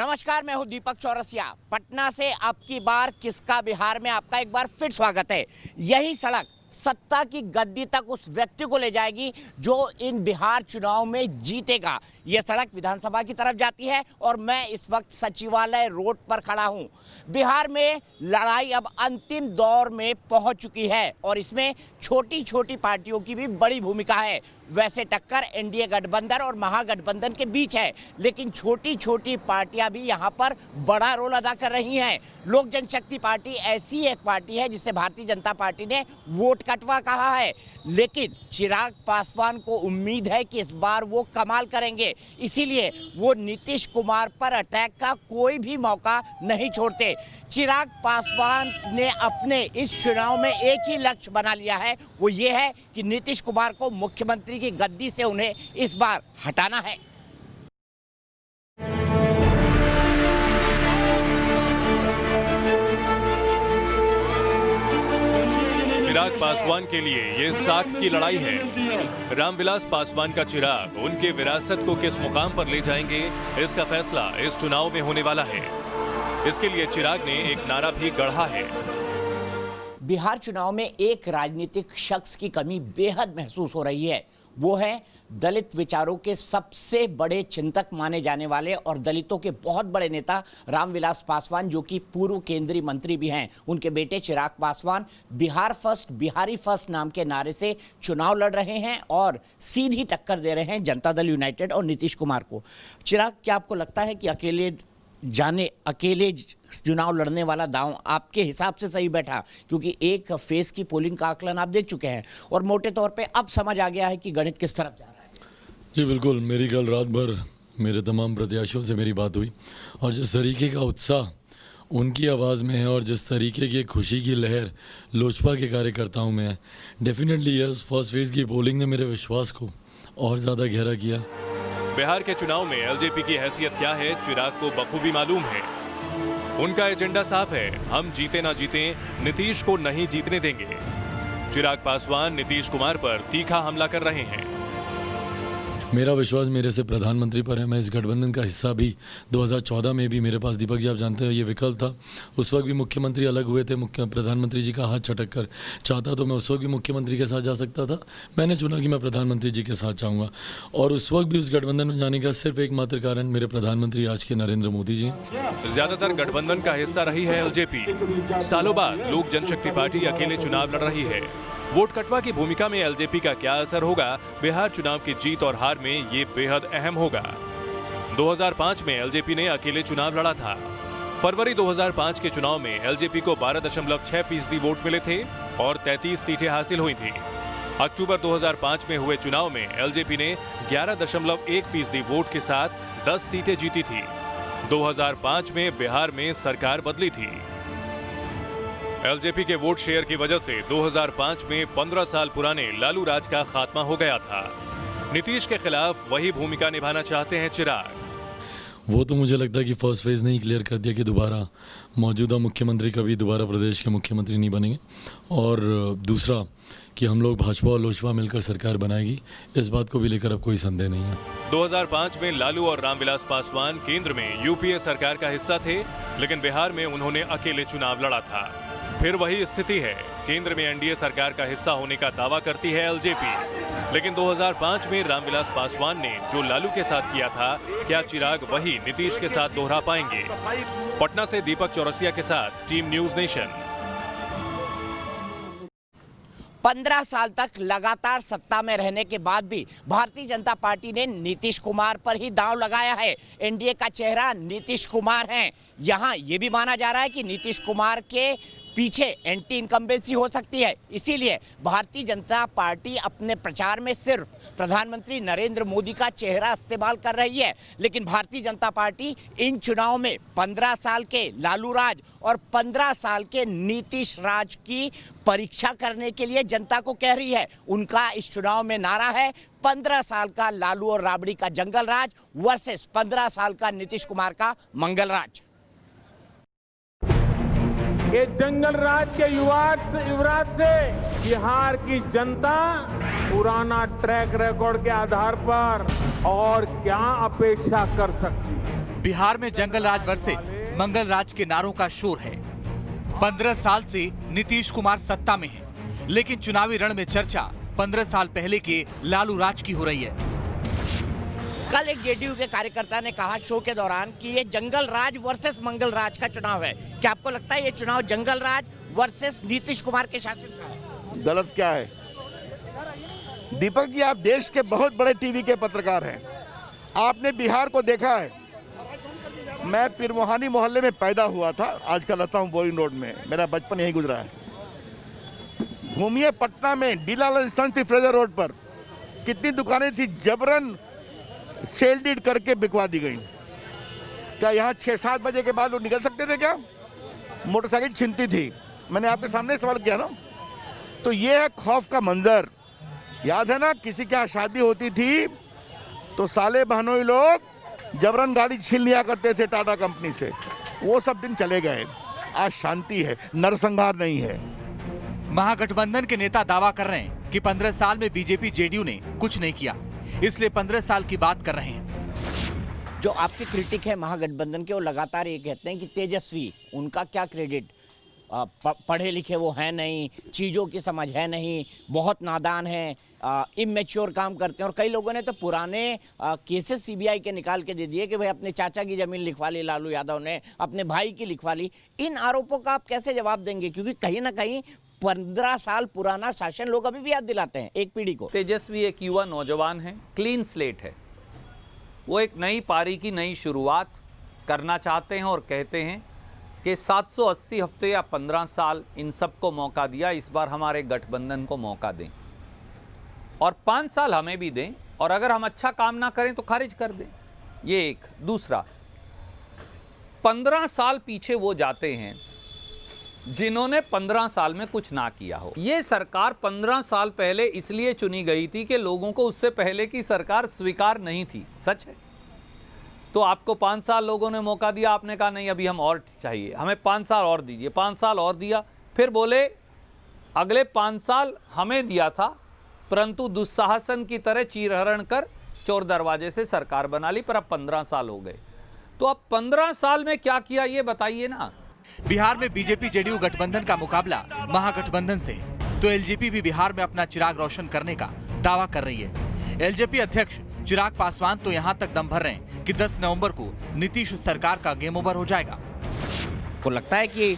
नमस्कार, मैं हूं दीपक चौरसिया। पटना से अब की बार किसका बिहार में आपका एक बार फिर स्वागत है। यही सड़क सत्ता की गद्दी तक उस व्यक्ति को ले जाएगी जो इन बिहार चुनाव में जीतेगा। यह सड़क विधानसभा की तरफ जाती है और मैं इस वक्त सचिवालय रोड पर खड़ा हूं। बिहार में लड़ाई अब अंतिम दौर में पहुंच चुकी है और इसमें छोटी छोटी पार्टियों की भी बड़ी भूमिका है। वैसे टक्कर एनडीए गठबंधन और महागठबंधन के बीच है, लेकिन छोटी छोटी पार्टियां भी यहां पर बड़ा रोल अदा कर रही हैं। लोक जनशक्ति पार्टी ऐसी एक पार्टी है जिसे भारतीय जनता पार्टी ने वोट कटवा कहा है, लेकिन चिराग पासवान को उम्मीद है कि इस बार वो कमाल करेंगे, इसीलिए वो नीतीश कुमार पर अटैक का कोई भी मौका नहीं छोड़ते। चिराग पासवान ने अपने इस चुनाव में एक ही लक्ष्य बना लिया है, वो ये है कि नीतीश कुमार को मुख्यमंत्री की गद्दी से उन्हें इस बार हटाना है। चिराग पासवान के लिए ये साख की लड़ाई है। रामविलास पासवान का चिराग उनके विरासत को किस मुकाम पर ले जाएंगे, इसका फैसला इस चुनाव में होने वाला है। इसके लिए चिराग ने एक नारा भी गढ़ा है। बिहार चुनाव में एक राजनीतिक शख्स की कमी बेहद महसूस हो रही है। वो है दलित विचारों के सबसे बड़े चिंतक माने जाने वाले और दलितों के बहुत बड़े नेता रामविलास पासवान, जो कि पूर्व केंद्रीय मंत्री भी हैं। उनके बेटे चिराग पासवान बिहार फर्स्ट, बिहारी फर्स्ट नाम के नारे से चुनाव लड़ रहे हैं और सीधी टक्कर दे रहे हैं जनता दल यूनाइटेड और नीतीश कुमार को। चिराग, क्या आपको लगता है कि अकेले चुनाव लड़ने वाला दांव आपके हिसाब से सही बैठा? क्योंकि एक फेस की पोलिंग का आकलन आप देख चुके हैं और मोटे तौर पे अब समझ आ गया है कि गणित किस तरफ जा रहा है। जी बिल्कुल, मेरी कल रात भर मेरे तमाम प्रत्याशियों से मेरी बात हुई और जिस तरीके का उत्साह उनकी आवाज़ में है और जिस तरीके की खुशी की लहर लोजपा के कार्यकर्ताओं में है, डेफिनेटली यस, फर्स्ट फेज की पोलिंग ने मेरे विश्वास को और ज़्यादा गहरा किया। बिहार के चुनाव में एलजेपी की हैसियत क्या है, चिराग को बखूबी मालूम है। उनका एजेंडा साफ है, हम जीते ना जीते नीतीश को नहीं जीतने देंगे। चिराग पासवान नीतीश कुमार पर तीखा हमला कर रहे हैं। मेरा विश्वास मेरे से प्रधानमंत्री पर है। मैं इस गठबंधन का हिस्सा भी 2014 में भी मेरे पास, दीपक जी आप जानते हैं, ये विकल्प था। उस वक्त भी मुख्यमंत्री अलग हुए थे, प्रधानमंत्री जी का हाथ छटक कर चाहता तो मैं उस वक्त भी मुख्यमंत्री के साथ जा सकता था। मैंने चुना कि मैं प्रधानमंत्री जी के साथ जाऊँगा और उस वक्त भी उस गठबंधन में जाने का सिर्फ एकमात्र कारण मेरे प्रधानमंत्री आज के नरेंद्र मोदी जी। ज्यादातर गठबंधन का हिस्सा रही है एलजेपी। सालों बाद लोक जनशक्ति पार्टी अकेले चुनाव लड़ रही है। वोट कटवा की भूमिका में एलजेपी का क्या असर होगा, बिहार चुनाव की जीत और हार में ये बेहद अहम होगा। 2005 में एलजेपी ने अकेले चुनाव लड़ा था। फरवरी 2005 के चुनाव में एलजेपी को 12.6% वोट मिले थे और 33 सीटें हासिल हुई थी। अक्टूबर 2005 में हुए चुनाव में एलजेपी ने 11.1% वोट के साथ 10 सीटें जीती थी। 2005 में बिहार में सरकार बदली थी। एलजेपी के वोट शेयर की वजह से 2005 में 15 साल पुराने लालू राज का खात्मा हो गया था। नीतीश के खिलाफ वही भूमिका निभाना चाहते हैं चिराग। वो तो मुझे लगता है कि फर्स्ट फेज ने ही क्लियर कर दिया कि दोबारा मौजूदा मुख्यमंत्री कभी दोबारा प्रदेश के मुख्यमंत्री नहीं बनेंगे और दूसरा कि हम लोग भाजपा और लोजपा मिलकर सरकार बनाएगी, इस बात को भी लेकर अब कोई संदेह नहीं है। 2005 में लालू और रामविलास पासवान केंद्र में यूपीए सरकार का हिस्सा थे, लेकिन बिहार में उन्होंने अकेले चुनाव लड़ा था। फिर वही स्थिति है, केंद्र में एनडीए सरकार का हिस्सा होने का दावा करती है एलजेपी, लेकिन 2005 में रामविलास पासवान ने जो लालू के साथ किया था, क्या चिराग वही नीतीश के साथ दोहरा पाएंगे? पटना से दीपक चौरसिया के साथ टीम न्यूज नेशन। 15 साल तक लगातार सत्ता में रहने के बाद भी भारतीय जनता पार्टी ने नीतीश कुमार पर ही दांव लगाया है। एनडीए का चेहरा नीतीश कुमार हैं। यहां यह भी माना जा रहा है कि नीतीश कुमार के पीछे एंटी इनकम्बेंसी हो सकती है, इसीलिए भारतीय जनता पार्टी अपने प्रचार में सिर्फ प्रधानमंत्री नरेंद्र मोदी का चेहरा इस्तेमाल कर रही है। लेकिन भारतीय जनता पार्टी इन चुनाव में 15 साल के लालू राज और 15 साल के नीतीश राज की परीक्षा करने के लिए जनता को कह रही है। उनका इस चुनाव में नारा है 15 साल का लालू और राबड़ी का जंगल राज वर्सेस 15 साल का नीतीश कुमार का मंगल राज। ये जंगल राज के युवराज से बिहार की जनता पुराना ट्रैक रिकॉर्ड के आधार पर और क्या अपेक्षा कर सकती है। बिहार में जंगल राज वर्सेज मंगल राज के नारों का शोर है। 15 साल से नीतीश कुमार सत्ता में है, लेकिन चुनावी रण में चर्चा 15 साल पहले के लालू राज की हो रही है। कल एक जेडीयू के कार्यकर्ता ने कहा शो के दौरान कि ये जंगल राज वर्सेस मंगल राज का चुनाव है। क्या आपको लगता है ये चुनाव जंगल राज वर्सेस नीतीश कुमार के शासन का है? गलत क्या है दीपक जी, आप देश के बहुत बड़े टीवी के पत्रकार हैं, आपने बिहार को देखा है। मैं पिरमोहानी मोहल्ले में पैदा हुआ था, आजकल रहता हूँ बोरिंग रोड में, मेरा बचपन यहीं गुजरा है। घूमिए पटना में डीलाल संस थी फ्रेजर रोड पर, कितनी दुकानें थी जबरन सेल डीड करके बिकवा दी गई। क्या यहाँ 6-7 बजे के बाद लोग निकल सकते थे क्या? मोटरसाइकिल छिनती थी। मैंने आपके सामने सवाल किया ना। तो ये है खौफ का मंजर। याद है ना, किसी के यहाँ शादी होती थी तो साले बहनोई लोग जबरन गाड़ी छीन लिया करते थे टाटा कंपनी से। वो सब दिन चले गए। आज शांति है, नरसंहार नहीं है। महागठबंधन के नेता दावा कर रहे हैं कि 15 साल में बीजेपी जेडीयू ने कुछ नहीं किया, इसलिए 15 साल की बात कर रहे हैं। जो आपके क्रिटिक है महागठबंधन के, वो लगातार ये कहते हैं कि तेजस्वी, उनका क्या क्रेडिट, पढ़े लिखे वो हैं नहीं, चीज़ों की समझ है नहीं, बहुत नादान हैं, इमेच्योर काम करते हैं। और कई लोगों ने तो पुराने केसेस सीबीआई के निकाल के दे दिए कि भाई अपने चाचा की ज़मीन लिखवा ली लालू यादव ने, अपने भाई की लिखवा ली। इन आरोपों का आप कैसे जवाब देंगे? क्योंकि कहीं ना कहीं 15 साल पुराना शासन लोग अभी भी याद दिलाते हैं एक पीढ़ी को। तेजस्वी एक युवा नौजवान है, क्लीन स्लेट है। वो एक नई पारी की नई शुरुआत करना चाहते हैं और कहते हैं कि 780 हफ्ते या 15 साल इन सबको मौका दिया, इस बार हमारे गठबंधन को मौका दें और 5 साल हमें भी दें, और अगर हम अच्छा काम ना करें तो खारिज कर दें। ये एक। दूसरा, 15 साल पीछे वो जाते हैं जिन्होंने 15 साल में कुछ ना किया हो। ये सरकार 15 साल पहले इसलिए चुनी गई थी कि लोगों को उससे पहले की सरकार स्वीकार नहीं थी। सच है। तो आपको 5 साल लोगों ने मौका दिया, आपने कहा नहीं अभी हम और चाहिए, हमें 5 साल और दीजिए। 5 साल और दिया, फिर बोले अगले 5 साल हमें दिया था, परंतु दुस्साहसन की तरह चीरहरण कर चोर दरवाजे से सरकार बना ली, पर अब 15 साल हो गए। तो अब 15 साल में क्या किया ये बताइए ना। बिहार में बीजेपी जेडीयू गठबंधन का मुकाबला महागठबंधन से, तो एलजेपी भी बिहार में अपना चिराग रोशन करने का दावा कर रही है। एलजेपी अध्यक्ष चिराग पासवान तो यहां तक दम भर रहे हैं कि 10 नवंबर को नीतीश सरकार का गेम ओवर हो जाएगा। को लगता है कि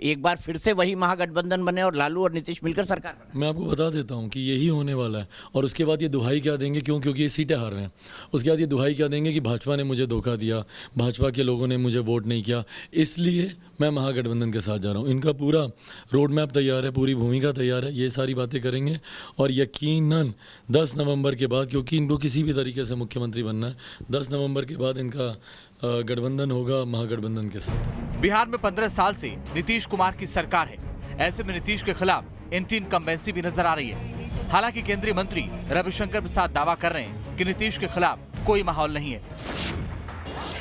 एक बार फिर से वही महागठबंधन बने और लालू और नीतीश मिलकर सरकार बने? मैं आपको बता देता हूं कि यही होने वाला है। और उसके बाद ये दुहाई क्या देंगे, क्योंकि ये सीटें हार रहे हैं। उसके बाद ये दुहाई क्या देंगे कि भाजपा ने मुझे धोखा दिया, भाजपा के लोगों ने मुझे वोट नहीं किया, इसलिए मैं महागठबंधन के साथ जा रहा हूँ। इनका पूरा रोड मैप तैयार है, पूरी भूमिका तैयार है, ये सारी बातें करेंगे। और यकीनन 10 नवंबर के बाद, क्योंकि इनको किसी भी तरीके से मुख्यमंत्री बनना है, 10 नवंबर के बाद इनका गठबंधन होगा महागठबंधन के साथ। बिहार में 15 साल से नीतीश कुमार की सरकार है। ऐसे में नीतीश के खिलाफ एंटी इनकम्बेंसी भी नजर आ रही है। हालांकि केंद्रीय मंत्री रविशंकर प्रसाद दावा कर रहे हैं कि नीतीश के खिलाफ कोई माहौल नहीं है।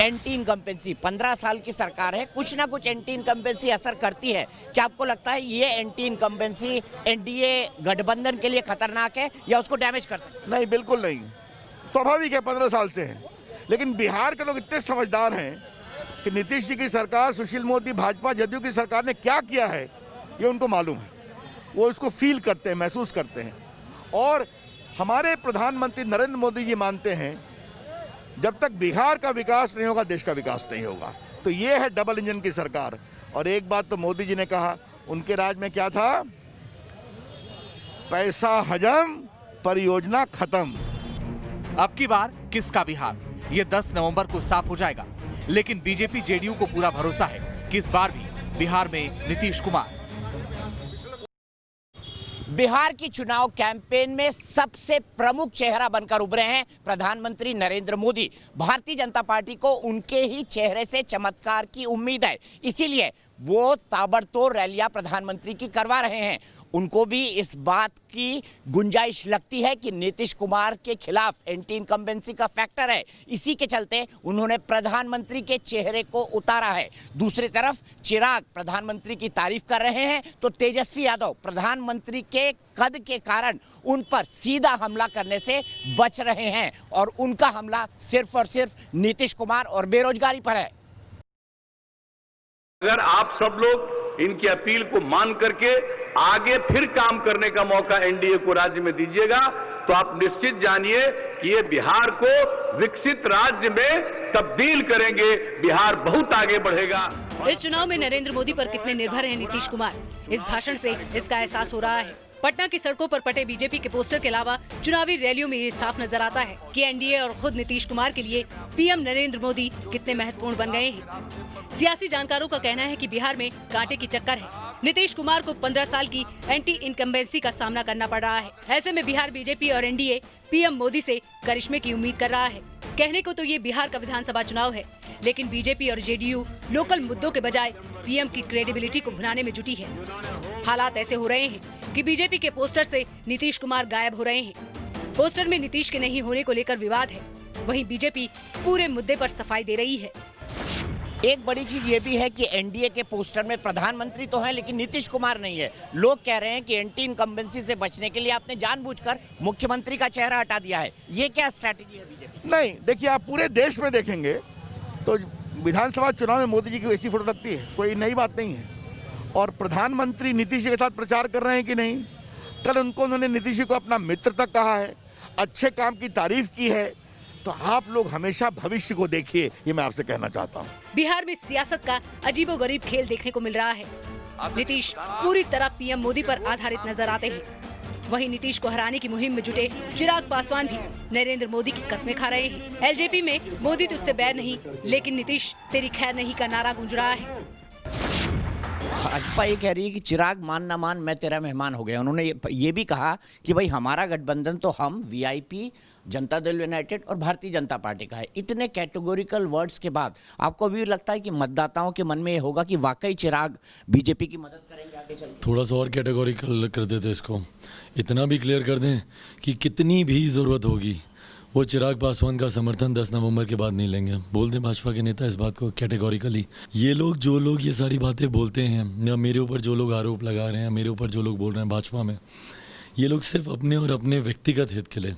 एंटी इनकम्बेंसी, 15 साल की सरकार है, कुछ ना कुछ एंटी इनकम्बेंसी असर करती है। क्या आपको लगता है ये एंटी इनकम्बेंसी एनडीए गठबंधन के लिए खतरनाक है या उसको डैमेज कर सकती है? नहीं, बिल्कुल नहीं। स्वाभाविक है, 15 साल से है। लेकिन बिहार के लोग इतने समझदार हैं कि नीतीश जी की सरकार, सुशील मोदी, भाजपा, जदयू की सरकार ने क्या किया है ये उनको मालूम है। वो इसको फील करते हैं, महसूस करते हैं। और हमारे प्रधानमंत्री नरेंद्र मोदी जी मानते हैं जब तक बिहार का विकास नहीं होगा देश का विकास नहीं होगा। तो ये है डबल इंजन की सरकार। और एक बात तो मोदी जी ने कहा, उनके राज में क्या था? पैसा हजम, परियोजना खत्म। अब की बार किसका बिहार, ये 10 नवंबर को साफ हो जाएगा। लेकिन बीजेपी जेडीयू को पूरा भरोसा है कि इस बार भी बिहार में नीतीश कुमार। बिहार की चुनाव कैंपेन में सबसे प्रमुख चेहरा बनकर उभरे हैं प्रधानमंत्री नरेंद्र मोदी। भारतीय जनता पार्टी को उनके ही चेहरे से चमत्कार की उम्मीद है, इसीलिए वो ताबड़तोड़ रैलियां प्रधानमंत्री की करवा रहे हैं। उनको भी इस बात की गुंजाइश लगती है कि नीतीश कुमार के खिलाफ एंटी इनकम्बेंसी का फैक्टर है। इसी के चलते उन्होंने प्रधानमंत्री के चेहरे को उतारा है। दूसरी तरफ चिराग प्रधानमंत्री की तारीफ कर रहे हैं तो तेजस्वी यादव प्रधानमंत्री के कद के कारण उन पर सीधा हमला करने से बच रहे हैं और उनका हमला सिर्फ और सिर्फ नीतीश कुमार और बेरोजगारी पर है। अगर आप सब लोग इनकी अपील को मान करके आगे फिर काम करने का मौका एनडीए को राज्य में दीजिएगा तो आप निश्चित जानिए कि ये बिहार को विकसित राज्य में तब्दील करेंगे, बिहार बहुत आगे बढ़ेगा। इस चुनाव में नरेंद्र मोदी पर कितने निर्भर हैं नीतीश कुमार, इस भाषण से इसका एहसास हो रहा है। पटना की सड़कों पर पटे बीजेपी के पोस्टर के अलावा चुनावी रैलियों में ये साफ नजर आता है कि एनडीए और खुद नीतीश कुमार के लिए पीएम नरेंद्र मोदी कितने महत्वपूर्ण बन गए हैं। सियासी जानकारों का कहना है कि बिहार में कांटे की टक्कर है। नीतीश कुमार को 15 साल की एंटी इनकम्बेंसी का सामना करना पड़ रहा है। ऐसे में बिहार बीजेपी और एनडीए पीएम मोदी से करिश्मे की उम्मीद कर रहा है। कहने को तो ये बिहार का विधानसभा चुनाव है, लेकिन बीजेपी और जेडीयू लोकल मुद्दों के बजाय पीएम की क्रेडिबिलिटी को भुनाने में जुटी है। हालात ऐसे हो रहे हैं कि बीजेपी के पोस्टर से नीतीश कुमार गायब हो रहे हैं। पोस्टर में नीतीश के नहीं होने को लेकर विवाद है, वहीं बीजेपी पूरे मुद्दे पर सफाई दे रही है। एक बड़ी चीज ये भी है कि एनडीए के पोस्टर में प्रधानमंत्री तो है लेकिन नीतीश कुमार नहीं है। लोग कह रहे हैं कि एंटी इनकम्बेंसी से बचने के लिए आपने जानबूझकर मुख्यमंत्री का चेहरा हटा दिया है। ये क्या स्ट्रैटेजी है बीजेपी? नहीं, देखिए आप पूरे देश में देखेंगे तो विधानसभा चुनाव में मोदी जी की वैसी फोटो लगती है, कोई नई बात नहीं है। और प्रधानमंत्री नीतीश जी के साथ प्रचार कर रहे हैं कि नहीं? कल उन्होंने नीतीश जी को अपना मित्र तक कहा है, अच्छे काम की तारीफ की है। तो आप लोग हमेशा भविष्य को देखिए, ये मैं आपसे कहना चाहता हूँ। बिहार में सियासत का अजीबोगरीब खेल देखने को मिल रहा है। नीतीश पूरी तरह पीएम मोदी पर आधारित नजर आते हैं। वहीं नीतीश को हराने की मुहिम में जुटे चिराग पासवान भी नरेंद्र मोदी की कस्में खा रहे हैं। एलजेपी में मोदी तुझसे बैर नहीं, लेकिन नीतीश तेरी खैर नहीं का नारा गूंज रहा है। भाजपा ये कह रही है कि चिराग मान ना मान मैं तेरा मेहमान हो गया। उन्होंने ये भी कहा कि भाई हमारा गठबंधन तो हम वीआईपी, जनता दल यूनाइटेड और भारतीय जनता पार्टी का है। इतने कैटेगोरिकल वर्ड्स के बाद आपको भी लगता है कि मतदाताओं के मन में ये होगा कि वाकई चिराग बीजेपी की मदद करेंगे आगे चलकर? थोड़ा सा और कैटेगोरिकल कर देते इसको, इतना भी क्लियर कर दें कि कितनी भी ज़रूरत होगी वो चिराग पासवान का समर्थन 10 नवंबर के बाद नहीं लेंगे। बोल दें भाजपा के नेता इस बात को कैटेगोरिकली। ये लोग जो लोग ये सारी बातें बोलते हैं या मेरे ऊपर जो लोग आरोप लगा रहे हैं, मेरे ऊपर जो लोग बोल रहे हैं भाजपा में, ये लोग सिर्फ अपने और अपने व्यक्तिगत हित के लिए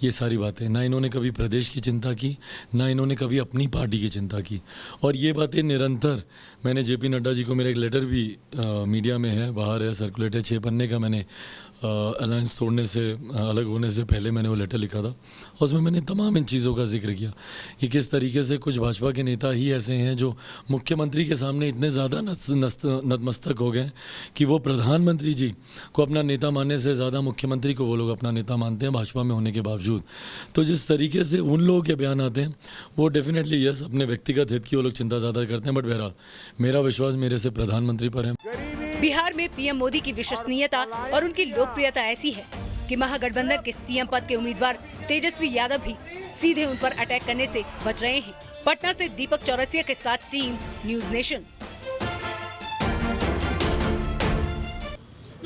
ये सारी बातें, ना इन्होंने कभी प्रदेश की चिंता की, ना इन्होंने कभी अपनी पार्टी की चिंता की। और ये बातें निरंतर, मैंने जेपी नड्डा जी को, मेरा एक लेटर भी मीडिया में है, बाहर है, सर्कुलेट है, 6 पन्ने का। मैंने अलायंस तोड़ने से, अलग होने से पहले मैंने वो लेटर लिखा था। और उसमें मैंने तमाम इन चीज़ों का जिक्र किया कि किस तरीके से कुछ भाजपा के नेता ही ऐसे हैं जो मुख्यमंत्री के सामने इतने ज़्यादा नतमस्तक हो गए कि वो प्रधानमंत्री जी को अपना नेता मानने से ज़्यादा मुख्यमंत्री को वो लोग अपना नेता मानते हैं, भाजपा में होने के बावजूद। तो जिस तरीके से उन लोगों के बयान आते हैं वो डेफिनेटली यस, अपने व्यक्तिगत हित की वो लोग चिंता ज़्यादा करते हैं। बट बहरहाल मेरा विश्वास मेरे से प्रधानमंत्री पर है। बिहार में पीएम मोदी की विश्वसनीयता और उनकी लोकप्रियता ऐसी है कि महागठबंधन के सीएम पद के उम्मीदवार तेजस्वी यादव भी सीधे उन पर अटैक करने से बच रहे हैं। पटना से दीपक चौरसिया के साथ टीम न्यूज़ नेशन।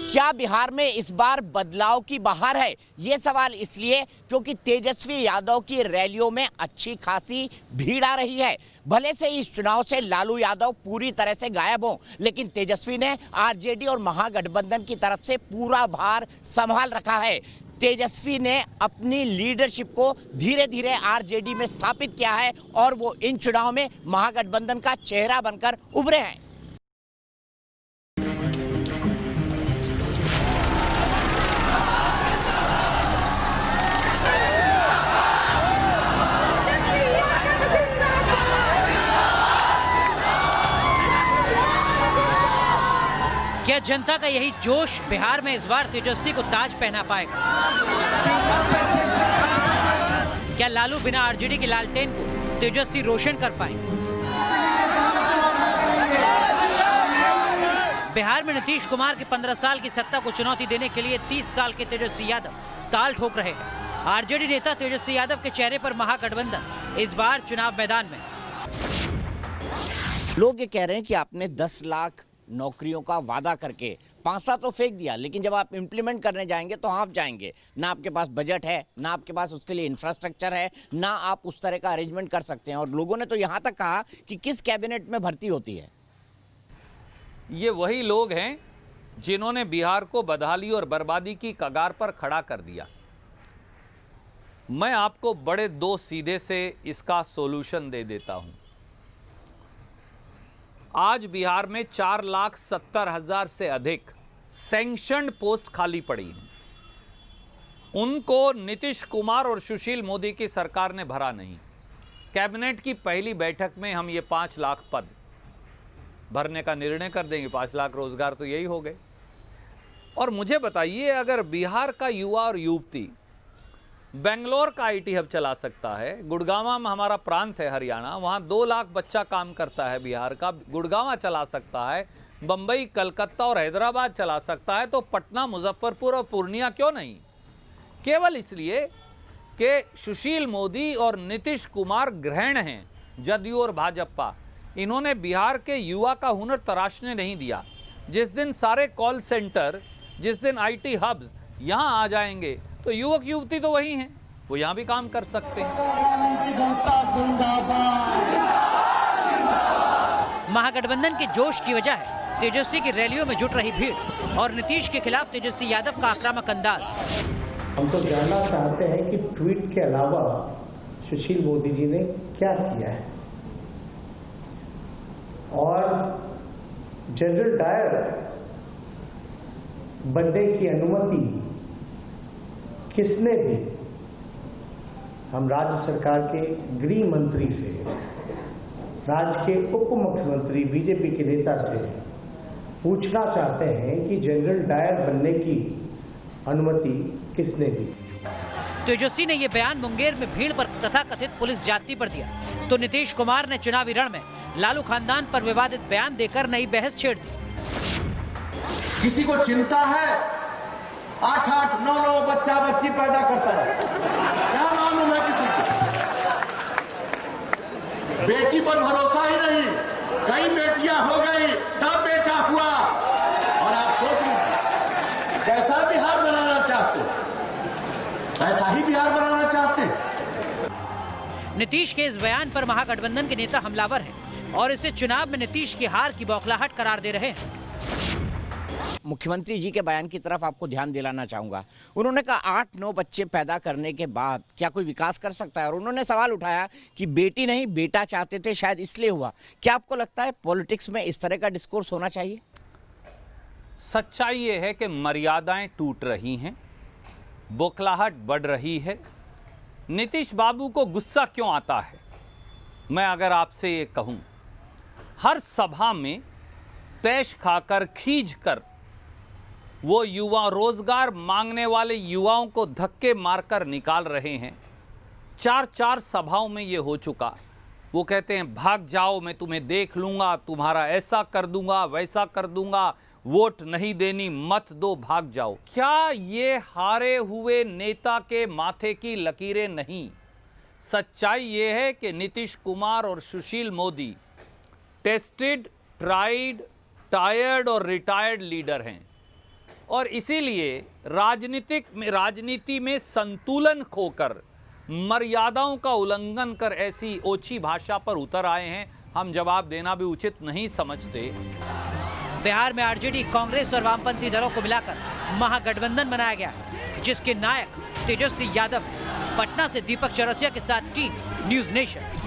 क्या बिहार में इस बार बदलाव की बहार है? ये सवाल इसलिए क्योंकि तेजस्वी यादव की रैलियों में अच्छी खासी भीड़ आ रही है। भले से इस चुनाव से लालू यादव पूरी तरह से गायब हों, लेकिन तेजस्वी ने आरजेडी और महागठबंधन की तरफ से पूरा भार संभाल रखा है। तेजस्वी ने अपनी लीडरशिप को धीरे धीरे आरजेडी में स्थापित किया है और वो इन चुनाव में महागठबंधन का चेहरा बनकर उभरे हैं। क्या जनता का यही जोश बिहार में इस बार तेजस्वी को ताज पहना पाएगा? क्या लालू बिना आरजेडी के लालटेन को तेजस्वी रोशन कर पाएंगे? बिहार में नीतीश कुमार के 15 साल की सत्ता को चुनौती देने के लिए 30 साल के तेजस्वी यादव ताल ठोक रहे हैं। आरजेडी नेता तेजस्वी यादव के चेहरे पर महागठबंधन इस बार चुनाव मैदान में। लोग ये कह रहे हैं कि आपने 10 लाख नौकरियों का वादा करके पासा तो फेंक दिया, लेकिन जब आप इम्प्लीमेंट करने जाएंगे तो आप जाएंगे, ना आपके पास बजट है, ना आपके पास उसके लिए इंफ्रास्ट्रक्चर है, ना आप उस तरह का अरेंजमेंट कर सकते हैं। और लोगों ने तो यहां तक कहा कि किस कैबिनेट में भर्ती होती है। ये वही लोग हैं जिन्होंने बिहार को बदहाली और बर्बादी की कगार पर खड़ा कर दिया। मैं आपको बड़े दो सीधे से इसका सॉल्यूशन दे देता हूं। आज बिहार में 4,70,000 से अधिक सैंक्शन्ड पोस्ट खाली पड़ी हैं। उनको नीतीश कुमार और सुशील मोदी की सरकार ने भरा नहीं। कैबिनेट की पहली बैठक में हम ये 5 लाख पद भरने का निर्णय कर देंगे। 5 लाख रोजगार तो यही हो गए। और मुझे बताइए, अगर बिहार का युवा और युवती बेंगलोर का आईटी हब चला सकता है, गुड़गांव में हमारा प्रांत है हरियाणा, वहाँ 2 लाख बच्चा काम करता है बिहार का, गुड़गांव चला सकता है, बम्बई, कलकत्ता और हैदराबाद चला सकता है, तो पटना, मुजफ्फरपुर और पूर्णिया क्यों नहीं? केवल इसलिए कि सुशील मोदी और नीतीश कुमार ग्रहण हैं, जदयू और भाजपा। इन्होंने बिहार के युवा का हुनर तराशने नहीं दिया। जिस दिन सारे कॉल सेंटर, जिस दिन आईटी हब्स यहाँ आ जाएंगे तो युवक युवती तो वही हैं, वो यहाँ भी काम कर सकते हैं। महागठबंधन के जोश की वजह है तेजस्वी की रैलियों में जुट रही भीड़ और नीतीश के खिलाफ तेजस्वी यादव का आक्रामक अंदाज। हम तो जानना चाहते हैं कि ट्वीट के अलावा सुशील मोदी जी ने क्या किया है, और जनरल डायर बनने की अनुमति किसने दी? हम राज्य सरकार के गृह मंत्री से, राज्य के उप मुख्यमंत्री बीजेपी के नेता से पूछना चाहते हैं कि जनरल डायर बनने की अनुमति किसने दी? तेजस्वी ने यह बयान मुंगेर में भीड़ पर तथाकथित पुलिस जाति पर दिया, तो नीतीश कुमार ने चुनावी रण में लालू खानदान पर विवादित बयान देकर नई बहस छेड़ दी। किसी को चिंता है 8-8, 9-9 बच्चा बच्ची पैदा करता है, क्या मालूम है किसी को? बेटी पर भरोसा ही नहीं, कई बेटियां हो गई तब बेटा हुआ। और आप सोच लीजिए, कैसा बिहार बनाना चाहते, ऐसा ही बिहार बनाना चाहते। नीतीश के इस बयान पर महागठबंधन के नेता हमलावर हैं और इसे चुनाव में नीतीश की हार की बौखलाहट करार दे रहे हैं। मुख्यमंत्री जी के बयान की तरफ आपको ध्यान दिलाना चाहूंगा। उन्होंने कहा 8-9 बच्चे पैदा करने के बाद क्या कोई विकास कर सकता है, और उन्होंने सवाल उठाया कि बेटी नहीं बेटा चाहते थे, शायद इसलिए हुआ। क्या आपको लगता है पॉलिटिक्स में इस तरह का डिस्कोर्स होना चाहिए? सच्चाई ये है कि मर्यादाएं टूट रही हैं, बौखलाहट बढ़ रही है। नीतीश बाबू को गुस्सा क्यों आता है? मैं अगर आपसे ये कहूं, हर सभा में तैश खाकर खींच कर वो युवा रोजगार मांगने वाले युवाओं को धक्के मारकर निकाल रहे हैं। 4 सभाओं में ये हो चुका। वो कहते हैं भाग जाओ, मैं तुम्हें देख लूंगा, तुम्हारा ऐसा कर दूंगा, वैसा कर दूंगा, वोट नहीं देनी, मत दो, भाग जाओ। क्या ये हारे हुए नेता के माथे की लकीरें नहीं? सच्चाई ये है कि नीतीश कुमार और Sushil Modi tested, tried, tired और रिटायर्ड लीडर हैं, और इसीलिए राजनीति में संतुलन खोकर, मर्यादाओं का उल्लंघन कर ऐसी ओछी भाषा पर उतर आए हैं। हम जवाब देना भी उचित नहीं समझते। बिहार में आरजेडी, कांग्रेस और वामपंथी दलों को मिलाकर महागठबंधन बनाया गया, जिसके नायक तेजस्वी यादव। पटना से दीपक चौरसिया के साथ टीम न्यूज़ नेशन।